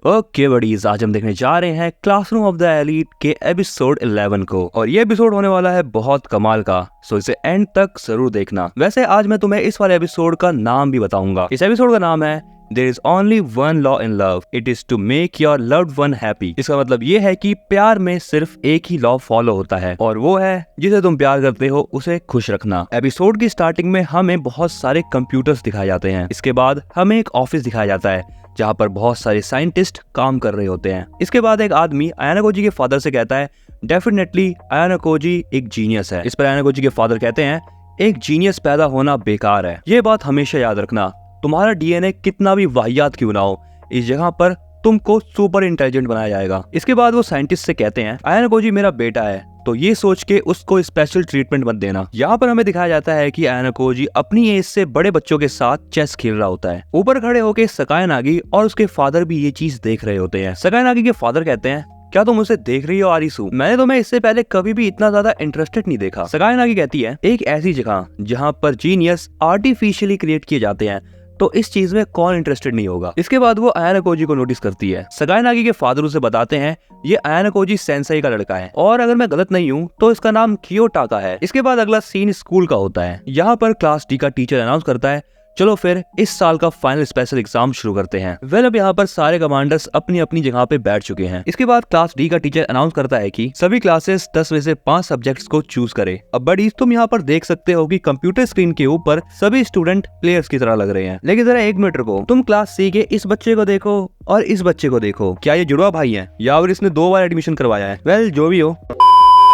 Okay buddies, आज हम देखने जा रहे हैं क्लासरूम ऑफ द एलीट के एपिसोड 11 को। और ये एपिसोड होने वाला है बहुत कमाल का, सो इसे एंड तक जरूर देखना। वैसे आज मैं तुम्हें इस वाले एपिसोड का नाम भी बताऊंगा। इस एपिसोड का नाम है There is only one law in love. It is to make your loved one happy. इसका मतलब ये है कि प्यार में सिर्फ एक ही लॉ फॉलो होता है और वो है जिसे तुम प्यार करते हो उसे खुश रखना। एपिसोड की स्टार्टिंग में हमें बहुत सारे कंप्यूटर्स दिखाए जाते हैं। इसके बाद हमें एक ऑफिस दिखाया जाता है जहाँ पर बहुत सारे साइंटिस्ट काम कर रहे होते हैं। इसके बाद एक आदमी अयाना कोजी के फादर से कहता है डेफिनेटली अयाना कोजी एक जीनियस है। इस पर अयाना कोजी के फादर कहते हैं एक जीनियस पैदा होना बेकार है। ये बात हमेशा याद रखना, तुम्हारा डीएनए कितना भी वाहियात क्यों ना हो, इस जगह पर तुमको सुपर इंटेलिजेंट बनाया जाएगा। इसके बाद वो साइंटिस्ट से कहते हैं अयाना कोजी मेरा बेटा है, तो ये सोच के उसको स्पेशल ट्रीटमेंट मत देना। यहाँ पर हमें दिखाया जाता है कि अयाना कोजी अपनी एज से बड़े बच्चों के साथ चेस खेल रहा होता है। ऊपर खड़े होकर सकाय नागी और उसके फादर भी ये चीज देख रहे होते हैं। सकाय नागी के फादर कहते हैं क्या तुम उसे देख रही हो आरिसू? मैंने तुम्हें इससे पहले कभी भी इतना ज्यादा इंटरेस्टेड नहीं देखा। सकाय नागी कहती है एक ऐसी जगह जहाँ पर जीनियस आर्टिफिशियली क्रिएट किए जाते हैं तो इस चीज में कौन इंटरेस्टेड नहीं होगा। इसके बाद वो अयाना कोजी को नोटिस करती है। सगाई नागी के फादर उसे बताते हैं ये अयाना कोजी सेंसेई का लड़का है और अगर मैं गलत नहीं हूँ तो इसका नाम कियोटाका है। इसके बाद अगला सीन स्कूल का होता है। यहाँ पर क्लास डी का टीचर अनाउंस करता है चलो फिर इस साल का फाइनल स्पेशल एग्जाम शुरू करते हैं। अब यहाँ पर सारे कमांडर्स अपनी अपनी जगह पे बैठ चुके हैं। इसके बाद क्लास डी का टीचर अनाउंस करता है कि सभी क्लासेस 10 में से 5 सब्जेक्ट्स को चूज करे। अब बडीज तुम यहाँ पर देख सकते हो कि कंप्यूटर स्क्रीन के ऊपर सभी स्टूडेंट प्लेयर्स की तरह लग रहे हैं। लेकिन जरा एक मिनट रुको, तुम क्लास सी के इस बच्चे को देखो और इस बच्चे को देखो, क्या ये जुड़वा भाई है या फिर इसने 2 बार एडमिशन करवाया है? वेल जो भी हो।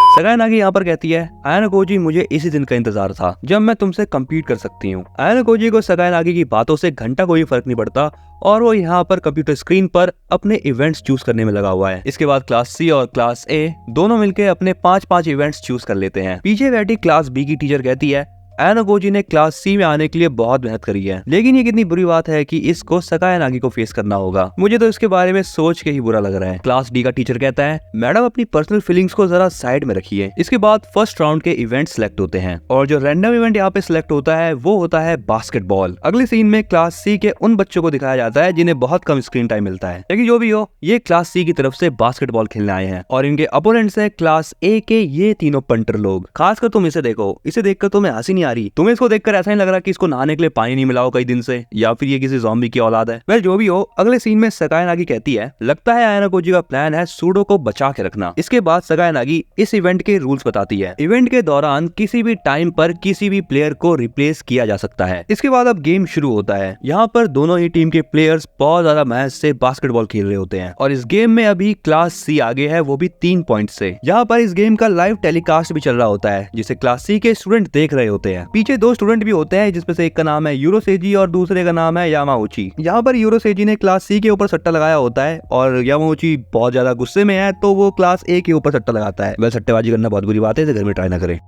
सगाई नागी यहाँ पर कहती है अयाना कोजी मुझे इसी दिन का इंतजार था जब मैं तुमसे कम्पीट कर सकती हूँ। अयाना कोजी को सगाई नागी की बातों से घंटा कोई फर्क नहीं पड़ता और वो यहाँ पर कंप्यूटर स्क्रीन पर अपने इवेंट्स चूज करने में लगा हुआ है। इसके बाद क्लास सी और क्लास ए दोनों मिलकर अपने 5-5 इवेंट्स चूज कर लेते हैं। पीछे बैठी क्लास बी की टीचर कहती है अयाना कोजी ने क्लास सी में आने के लिए बहुत मेहनत करी है, लेकिन ये कितनी बुरी बात है कि इसको सकाय नागी को फेस करना होगा। मुझे तो इसके बारे में सोच के ही बुरा लग रहा है। क्लास डी का टीचर कहता है मैडम अपनी पर्सनल फीलिंग्स को जरा साइड में रखिए। इसके बाद फर्स्ट राउंड के इवेंट सिलेक्ट होते हैं और जो रैंडम इवेंट यहाँ पे सिलेक्ट होता है वो होता है बास्केटबॉल। अगले सीन में क्लास सी के उन बच्चों को दिखाया जाता है जिन्हें बहुत कम स्क्रीन टाइम मिलता है। लेकिन जो भी हो, ये क्लास सी की तरफ से बास्केटबॉल खेलने आए हैं और इनके अपोनेंट्स है क्लास ए के ये तीनों पंटर लोग। खासकर तुम इसे देखो, इसे देखकर तुम्हें हंसी नहीं आ रही? तुम्हें इसको देखकर ऐसा नहीं लग रहा कि इसको नहाने के लिए पानी नहीं मिला हो कई दिन से, या फिर ये किसी ज़ॉम्बी की औलाद है? वेल जो भी हो, अगले सीन में सगाई नागी कहती है लगता है अयाना कोजी का प्लान है सूडो को बचा के रखना। इसके बाद सगाई नागी इस इवेंट के रूल्स बताती है। इवेंट के दौरान किसी भी टाइम पर किसी भी प्लेयर को रिप्लेस किया जा सकता है। इसके बाद अब गेम शुरू होता है। यहाँ पर दोनों ही टीम के प्लेयर्स बहुत ज्यादा मेहनत से बास्केटबॉल खेल रहे होते हैं और इस गेम में अभी क्लास सी आगे है, वो भी 3 पॉइंट से। यहाँ पर इस गेम का लाइव टेलीकास्ट भी चल रहा होता है जिसे क्लास सी के स्टूडेंट देख रहे होते हैं। पीछे 2 स्टूडेंट भी होते हैं जिसमें से एक का नाम है यूरोसेजी और दूसरे का नाम है यामाउची। यहाँ पर यूरोसेजी ने क्लास सी के ऊपर सट्टा लगाया होता है और यामाउची बहुत ज्यादा गुस्से में है तो वो क्लास ए के ऊपर सट्टा लगाता है। वह सट्टेबाजी करना बहुत बुरी बात है, इसे घर में ट्राई ना करें।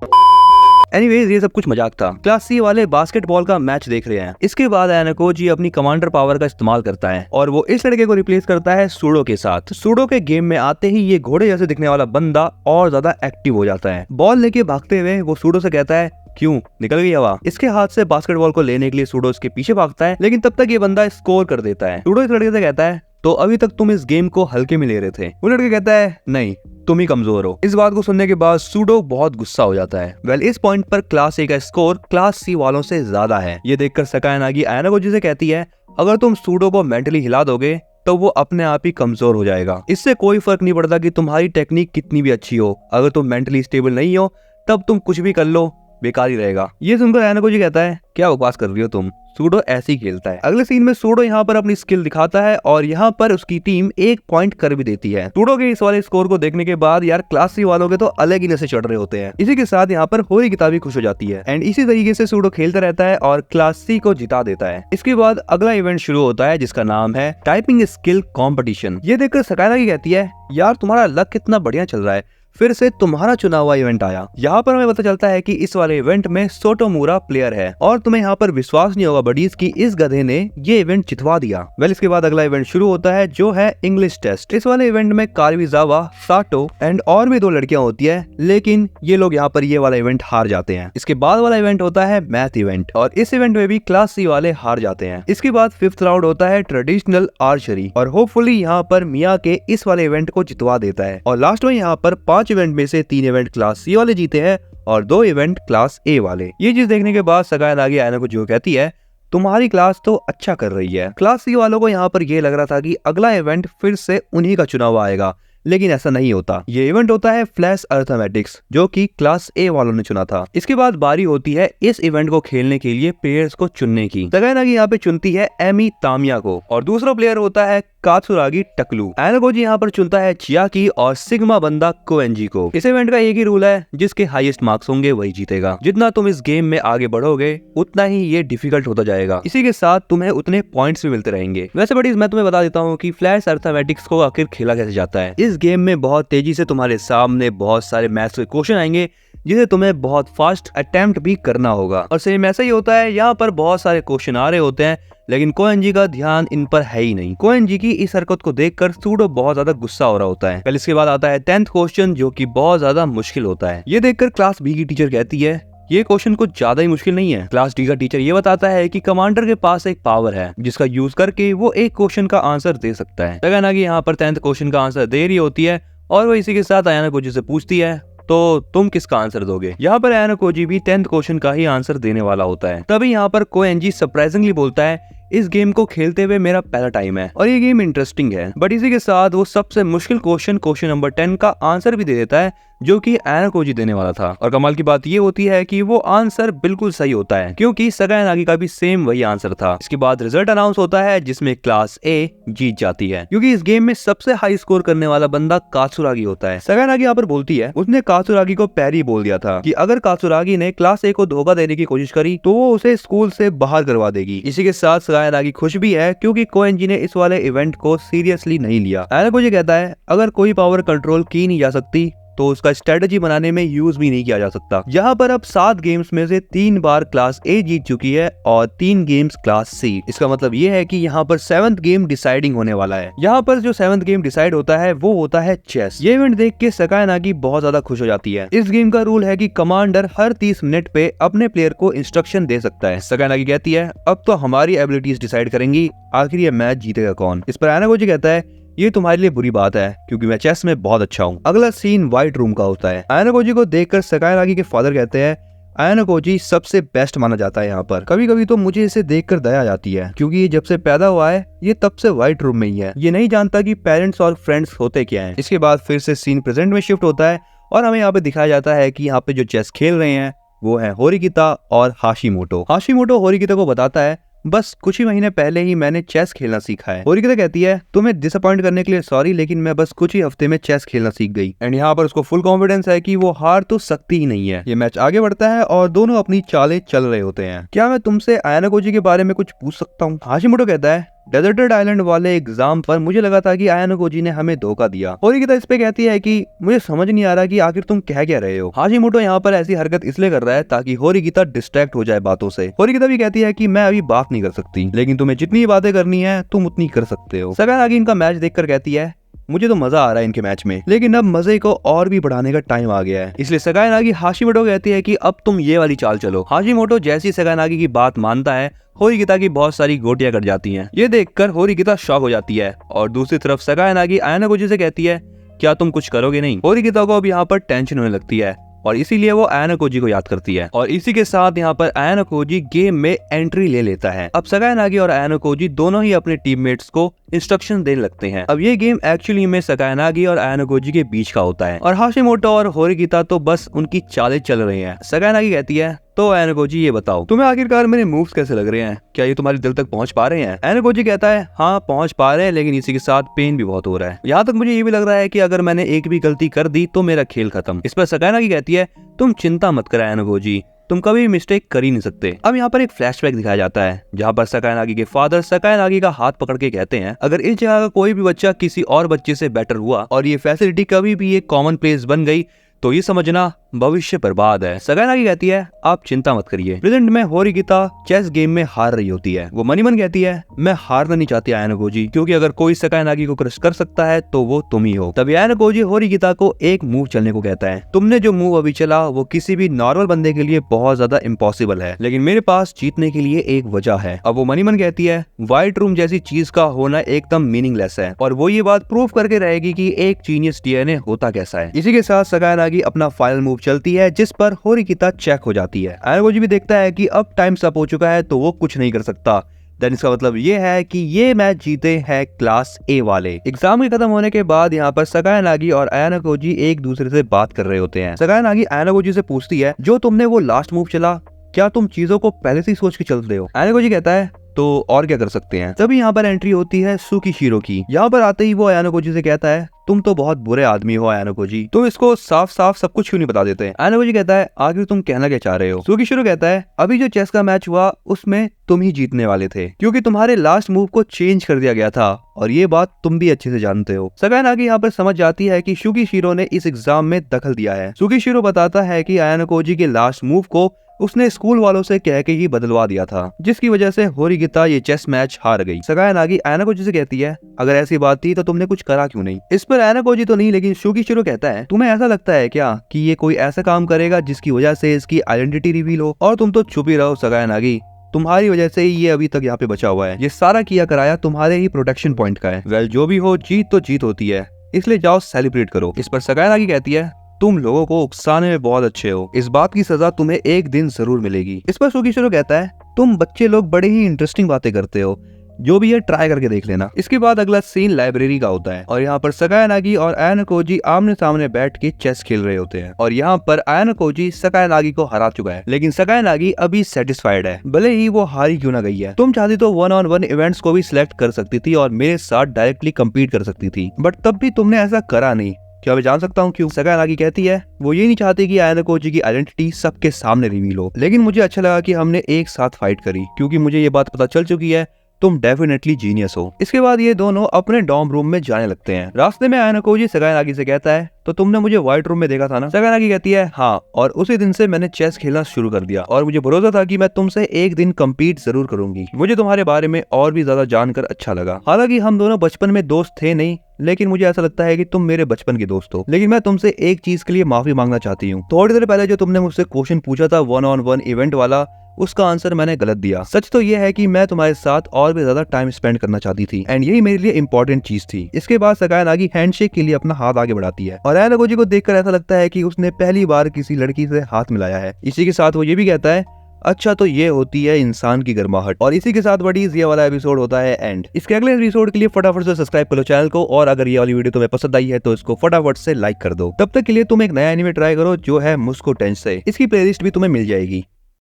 एनीवेज ये सब कुछ मजाक था। क्लास सी वाले बास्केटबॉल का मैच देख रहे हैं। इसके बाद अयाना कोजी अपनी कमांडर पावर का इस्तेमाल करता है और वो इस लड़के को रिप्लेस करता है सूडो के साथ। सूडो के गेम में आते ही ये घोड़े जैसे दिखने वाला बंदा और ज्यादा एक्टिव हो जाता है। बॉल लेके भागते हुए वो सूडो से कहता है क्यों निकल गई हवा? इसके हाथ से बास्केटबॉल को लेने के लिए सूडो इसके पीछे भागता है, लेकिन तब तक ये बंदा स्कोर कर देता है। सूडो इस लड़के से कहता है तो अभी तक तुम इस गेम को हल्के में ले रहे थे। वो लड़का कहता है नहीं, तुम ही कमजोर हो। इस बात को सुनने के बाद सूडो बहुत गुस्सा हो जाता है। वेल इस पॉइंट पर क्लास ए का स्कोर क्लास सी वालों से ज्यादा है। ये देखकर सकाय नागी अयाना कोजी से कहती है अगर तुम सूडो को मेंटली हिला दोगे तो वो अपने आप ही कमजोर हो जाएगा। इससे कोई फर्क नहीं पड़ता कि तुम्हारी टेक्निक कितनी भी अच्छी हो, अगर तुम मेंटली स्टेबल नहीं हो तब तुम कुछ भी कर लो, बेकार ही रहेगा। ये सुनकर अयाना कोजी कहता है क्या बकवास कर रही हो तुम, सूडो ऐसे ही खेलता है। अगले सीन में सूडो यहाँ पर अपनी स्किल दिखाता है और यहाँ पर उसकी टीम 1 पॉइंट कर भी देती है। सूडो के इस वाले स्कोर को देखने के बाद यार क्लास सी वालों के तो अलग ही नशे चढ़ रहे होते हैं। इसी के साथ यहाँ पर होरी किताबी खुश हो जाती है एंड इसी तरीके से सूडो खेलता रहता है और क्लास सी को जिता देता है। इसके बाद अगला इवेंट शुरू होता है जिसका नाम है टाइपिंग स्किल कॉम्पिटिशन। ये देखकर सकाय नागी कहती है यार तुम्हारा लक कितना बढ़िया चल रहा है, फिर से तुम्हारा चुना हुआ इवेंट आया। यहाँ पर हमें पता चलता है कि इस वाले इवेंट में सोटोमुरा प्लेयर है और तुम्हें यहाँ पर विश्वास नहीं होगा बडीज कि इस गधे ने ये इवेंट जितवा दिया। वेल इसके बाद अगला इवेंट शुरू होता है जो है इंग्लिश टेस्ट। इस वाले इवेंट में कारिजावा, साटो एंड और भी 2 लड़कियां होती है, लेकिन ये लोग यहाँ पर ये वाला इवेंट हार जाते हैं। इसके बाद वाला इवेंट होता है मैथ इवेंट और इस इवेंट में भी क्लास सी वाले हार जाते हैं। इसके बाद 5th राउंड होता है ट्रेडिशनल आर्चरी और होपफुली यहाँ पर मिया के इस वाले इवेंट को जितवा देता है। और लास्ट में यहाँ पर 5 इवेंट में से 3 इवेंट क्लास सी वाले जीते हैं और 2 इवेंट क्लास ए वाले। ये चीज देखने के बाद सगाई नागी आयना को जो कहती है तुम्हारी क्लास तो अच्छा कर रही है। क्लास सी वालों को यहाँ पर ये लग रहा था कि अगला इवेंट फिर से उन्हीं का चुना हुआ आएगा, लेकिन ऐसा नहीं होता। ये इवेंट होता है फ्लैश अर्थमेटिक्स जो कि क्लास ए वालों ने चुना था। इसके बाद बारी होती है इस इवेंट को खेलने के लिए प्लेयर्स को चुनने की। सगाई नागी यहाँ पे चुनती है एमी तामिया को और दूसरा प्लेयर होता है कात्सुरागी टकलू। आयनाकोजी यहाँ पर चुनता है चियाकी और सिग्मा बंदा कोएंजी को। इस इवेंट का एक ही रूल है, जिसके हाईएस्ट मार्क्स होंगे वही जीतेगा। जितना तुम इस गेम में आगे बढ़ोगे उतना ही ये डिफिकल्ट होता जाएगा। इसी के साथ तुम्हें उतने पॉइंट्स भी मिलते रहेंगे। वैसे बड़ी मैं तुम्हें बता देता हूँ कि फ्लैश अर्थमेटिक्स को आखिर खेला कैसे जाता है। इस गेम में बहुत तेजी से तुम्हारे सामने बहुत सारे मैथ्स के क्वेश्चन आएंगे जिसे तुम्हें बहुत फास्ट अटेम्प्ट भी करना होगा। और सेम ऐसा ही होता है, यहाँ पर बहुत सारे क्वेश्चन आ रहे होते हैं लेकिन कोएंजी का ध्यान इन पर है ही नहीं। कोएंजी की इस हरकत को देखकर सूडो बहुत ज्यादा गुस्सा हो रहा होता है। पहले इसके बाद आता है 10th क्वेश्चन जो कि बहुत ज्यादा मुश्किल होता है। ये देखकर क्लास बी की टीचर कहती है ये क्वेश्चन कुछ ज्यादा ही मुश्किल नहीं है। क्लास डी का टीचर ये बताता है कि कमांडर के पास एक पावर है जिसका यूज करके वो एक क्वेश्चन का आंसर दे सकता है। सगाई नागी यहाँ पर 10th क्वेश्चन का आंसर दे रही होती है और वो इसी के साथ आयानाकोजी से पूछती है तो तुम किसका आंसर दोगे। यहाँ पर आयानाकोजी भी 10th क्वेश्चन का ही आंसर देने वाला होता है। तभी यहाँ पर कोएंजी सरप्राइजिंगली बोलता है इस गेम को खेलते हुए मेरा पहला टाइम है और ये गेम इंटरेस्टिंग है। बट इसी के साथ वो सबसे मुश्किल क्वेश्चन नंबर 10 का आंसर भी दे देता है जो कि आयानाकोजी देने वाला था। और कमाल की बात ये होती है कि वो आंसर बिल्कुल सही होता है क्योंकि सगाई नागी का भी सेम वही आंसर था। इसके बाद रिजल्ट अनाउंस होता है जिसमें क्लास ए जीत जाती है क्योंकि इस गेम में सबसे हाई स्कोर करने वाला बंदा कात्सुरागी होता है। सगाई नागी यहाँ पर बोलती है उसने कात्सुरागी को पहले ही बोल दिया था कि अगर कात्सुरागी ने क्लास ए को धोखा देने की कोशिश करी तो वो उसे स्कूल से बाहर करवा देगी। इसी के साथ सगाई नागी खुश भी है क्योंकि कोएंजी ने इस वाले इवेंट को सीरियसली नहीं लिया। आयानाकोजी कहता है अगर कोई पावर कंट्रोल की नहीं जा सकती तो उसका स्ट्रेटजी बनाने में यूज भी नहीं किया जा सकता। यहाँ पर अब 7 गेम्स में से 3 बार क्लास ए जीत चुकी है और 3 गेम्स क्लास सी। इसका मतलब ये है कि यहाँ पर 7th गेम डिसाइडिंग होने वाला है। यहाँ पर जो 7th गेम डिसाइड होता है वो होता है चेस। ये इवेंट देख के सगाई नागी बहुत ज्यादा खुश हो जाती है। इस गेम का रूल है कि कमांडर हर 30 मिनट पे अपने प्लेयर को इंस्ट्रक्शन दे सकता है। सगाई नागी कहती है अब तो हमारी एबिलिटीज डिसाइड करेंगी आखिर ये मैच जीतेगा कौन। इस पर आयानाकोजी कहता है ये तुम्हारे लिए बुरी बात है क्योंकि मैं चेस में बहुत अच्छा हूँ। अगला सीन व्हाइट रूम का होता है। आयानाकोजी को देखकर सगाई नागी के फादर कहते हैं आयानाकोजी सबसे बेस्ट माना जाता है यहाँ पर। कभी कभी तो मुझे इसे देखकर दया आ जाती है क्योंकि ये जब से पैदा हुआ है ये तब से व्हाइट रूम में ही है। ये नहीं जानता कि पेरेंट्स और फ्रेंड्स होते क्या हैं। इसके बाद फिर से सीन प्रेजेंट में शिफ्ट होता है और हमें यहाँ पे दिखाया जाता है कि यहाँ पे जो चेस खेल रहे हैं वो है होरिकिता और हाशिमोटो। हाशिमोटो होरिकिता को बताता है बस कुछ ही महीने पहले ही मैंने चेस खेलना सीखा है। होरिकिता कहती है तुम्हें डिसअपॉइंट करने के लिए सॉरी लेकिन मैं बस कुछ ही हफ्ते में चेस खेलना सीख गई। एंड यहाँ पर उसको फुल कॉन्फिडेंस है कि वो हार तो सकती ही नहीं है। ये मैच आगे बढ़ता है और दोनों अपनी चालें चल रहे होते हैं। क्या मैं तुमसे आयानाकोजी के बारे में कुछ पूछ सकता हूँ। हाशिमोटो कहता है डेजर्टेड आइलैंड वाले एग्जाम पर मुझे लगा था कि आयानाकोजी ने हमें धोखा दिया। होरिकिता इस पे कहती है कि मुझे समझ नहीं आ रहा कि आखिर तुम कह क्या रहे हो। हाशिमोटो यहाँ पर ऐसी हरकत इसलिए कर रहा है ताकि होरिकिता डिस्ट्रैक्ट हो जाए बातों से। होरिकिता भी कहती है कि मैं अभी बात नहीं कर सकती लेकिन तुम्हें जितनी बातें करनी है तुम उतनी कर सकते हो। सगाई नागी इनका मैच देखकर कहती है मुझे तो मजा आ रहा है इनके मैच में लेकिन अब मजे को और भी बढ़ाने का टाइम आ गया है। इसलिए सगाई नागी हाशिमोटो कहती है कि अब तुम ये वाली चाल चलो। हाशिमोटो जैसी सगाई नागी की बात मानता है होरिकिता की बहुत सारी गोटियां कट जाती हैं। ये देखकर होरिकिता शॉक हो जाती है और दूसरी तरफ सगाई नागी आयानाकोजी से कहती है क्या तुम कुछ करोगे नहीं। होरिकिता को अब यहाँ पर टेंशन होने लगती है और इसीलिए वो आयानाकोजी को याद करती है और इसी के साथ यहाँ पर आयानाकोजी गेम में एंट्री ले लेता है। अब सगाई नागी और आयानाकोजी दोनों ही अपने टीममेट्स को इंस्ट्रक्शन देने लगते हैं। अब ये गेम एक्चुअली में सगाई नागी और आयानाकोजी के बीच का होता है और हाशिमोटो और होरिकिता तो बस उनकी चालें चल रही हैं। सगाई नागी कहती है तो आयानाकोजी ये बताओ तुम्हें आखिरकार मेरे मूव्स कैसे लग रहे हैं, क्या ये तुम्हारे दिल तक पहुंच पा रहे हैं। आयानाकोजी कहता है हाँ पहुंच पा रहे हैं लेकिन इसी के साथ पेन भी बहुत हो रहा है। यहाँ तक मुझे ये भी लग रहा है कि अगर मैंने एक भी गलती कर दी तो मेरा खेल खत्म। इस पर सगाई नागी कहती है तुम चिंता मत कर आयानाकोजी, तुम कभी मिस्टेक कर ही नहीं सकते। अब यहाँ पर एक फ्लैशबैक दिखाया जाता है जहाँ पर सकाई नागी के फादर सकाई नागी का हाथ पकड़ के कहते हैं, अगर इस जगह का कोई भी बच्चा किसी और बच्चे से बेटर हुआ और ये फैसिलिटी कभी भी एक कॉमन प्लेस बन गई तो ये समझना भविष्य बर्बाद है। सकाई नागी कहती है आप चिंता मत करिए। प्रेजेंट में होरिगिता चेस गेम में हार रही होती है। वो मनी मन कहती है मैं हारना नहीं चाहती आयाना गोजी, क्योंकि अगर कोई सकाई नागी को क्रश कर सकता है तो वो तुम ही हो। तभी आयाना गोजी होरिगिता को एक मूव चलने को कहता है। तुमने जो मूव अभी चला वो किसी भी नॉर्मल बंदे के लिए बहुत ज्यादा इम्पॉसिबल है, लेकिन मेरे पास जीतने के लिए एक वजह है। अब वो मनी मन कहती है व्हाइट रूम जैसी चीज का होना एकदम मीनिंगलेस है और वो ये बात प्रूव करके रहेगी कि एक जीनियस डीएनए होता कैसा है। इसी के साथ सकाई नागी अपना फाइनल मूव चलती है जिस पर होरिगिता चेक हो जाती है। आयाना गोजी भी देखता है कि अब टाइम अप हो चुका है तो वो कुछ नहीं कर सकता। देन इसका मतलब ये है कि ये मैच जीते हैं क्लास ए वाले। एग्जाम के खत्म होने के बाद यहाँ पर सकाई नागी और आयाना गोजी एक दूसरे से बात कर रहे होते हैं। सकाई नागी आयाना गोजी से पूछती है जो तुमने वो लास्ट मूव चला क्या तुम चीजों को पहले से ही सोच के चलते हो? आयाना गोजी कहता है तो और क्या कर सकते हैं। तभी यहाँ पर एंट्री होती है सुकीशिरो की। यहाँ पर आते ही वो आयाना गोजी से कहता है तुम तो बहुत बुरे आदमी हो आयाना गोजी, तुम इसको साफ साफ सब कुछ क्यों नहीं बता देते? आयाना गोजी कहता है आखिर तुम कहना क्या चाह रहे हो? सुकीशिरो कहता है अभी जो चेस का मैच हुआ उसमें तुम ही जीतने वाले थे, क्योंकि तुम्हारे लास्ट मूव को चेंज कर दिया गया था और ये बात तुम भी अच्छे से जानते हो। सकाई नागी यहाँ पर समझ जाती है कि सुकीशिरो ने इस एग्जाम में दखल दिया है। सुकीशिरो बताता है कि आयाना गोजी के लास्ट मूव को उसने स्कूल वालों से कह के ही बदलवा दिया था, जिसकी वजह से होरिगिता ये चेस मैच हार गई। सकाई नागी आयाना गोजी से कहती है अगर ऐसी बात थी तो तुमने कुछ करा क्यों नहीं? इस पर आयाना गोजी तो नहीं, लेकिन सुकीशिरो कहता है तुम्हें ऐसा लगता है क्या कि ये कोई ऐसा काम करेगा जिसकी वजह से इसकी आइडेंटिटी रिवील हो? और तुम तो चुप ही रहो सकाई नागी, तुम्हारी वजह से ही ये अभी तक यहाँ पे बचा हुआ है। ये सारा किया कराया तुम्हारे ही प्रोटेक्शन पॉइंट का है। वेल जो भी हो जीत तो जीत होती है, इसलिए जाओ सेलिब्रेट करो। इस पर सकाई नागी कहती है तुम लोगों को उकसाने में बहुत अच्छे हो, इस बात की सजा तुम्हें एक दिन जरूर मिलेगी। इस पर सुकीशिरो कहता है तुम बच्चे लोग बड़े ही इंटरेस्टिंग बातें करते हो, जो भी है ट्राई करके देख लेना। इसके बाद अगला सीन लाइब्रेरी का होता है और यहाँ पर सकाई नागी और आयाना गोजी आमने सामने बैठ के चेस खेल रहे होते हैं और यहाँ पर आयाना गोजी सकाई नागी को हरा चुका है, लेकिन सकाई नागी अभी सेटिस्फाइड है, भले ही वो हारी क्यों ना गई है। तुम चाहती तो 1-on-1 इवेंट्स को भी सिलेक्ट कर सकती थी और मेरे साथ डायरेक्टली कम्पीट कर सकती थी, बट तब भी तुमने ऐसा करा नहीं। क्या मैं जान सकता हूँ क्यों? सकाई नागी कहती है वो ये नहीं चाहती कि आयाना गोजी की आइडेंटिटी सबके सामने रिवील हो, लेकिन मुझे अच्छा लगा कि हमने एक साथ फाइट करी, क्योंकि मुझे ये बात पता चल चुकी है तुम डेफिनेटली जीनियस हो। इसके बाद ये दोनों अपने डॉर्म रूम में जाने लगते हैं। रास्ते में आयाना गोजी सकाई नागी से कहता है तो तुमने मुझे व्हाइट रूम में देखा था ना? सकाई नागी कहती है हाँ, और उसी दिन से मैंने चेस खेलना शुरू कर दिया और मुझे भरोसा था कि मैं तुमसे एक दिन कम्पीट जरूर करूंगी। मुझे तुम्हारे बारे में और भी ज्यादा जानकर अच्छा लगा। हालांकि हम दोनों बचपन में दोस्त थे नहीं, लेकिन मुझे ऐसा लगता है कि तुम मेरे बचपन के दोस्त हो। लेकिन मैं तुमसे एक चीज के लिए माफी मांगना चाहती हूँ। थोड़ी देर पहले जो तुमने मुझसे क्वेश्चन पूछा था 1-on-1 इवेंट वाला, उसका आंसर मैंने गलत दिया। सच तो ये है कि मैं तुम्हारे साथ और भी ज्यादा टाइम स्पेंड करना चाहती थी एंड यही मेरे लिए इंपॉर्टेंट चीज थी। इसके बाद सकाई नागी हैंडशेक के लिए अपना हाथ आगे बढ़ाती है और आयाना गोजी को देखकर ऐसा लगता है कि उसने पहली बार किसी लड़की से हाथ मिलाया है। इसी के साथ वो ये भी कहता है अच्छा तो ये होती है इंसान की गर्माहट। और इसी के साथ बडीज ये वाला एपिसोड होता है एंड। इसके अगले एपिसोड के लिए फटाफट से सब्सक्राइब करो चैनल को, और अगर ये वाली वीडियो तुम्हें पसंद आई है तो इसको फटाफट से लाइक कर दो। तब तक के लिए तुम एक नया एनिमे ट्राई करो जो है मुस्को टेंसेई। इसकी प्लेलिस्ट भी तुम्हें मिल जाएगी।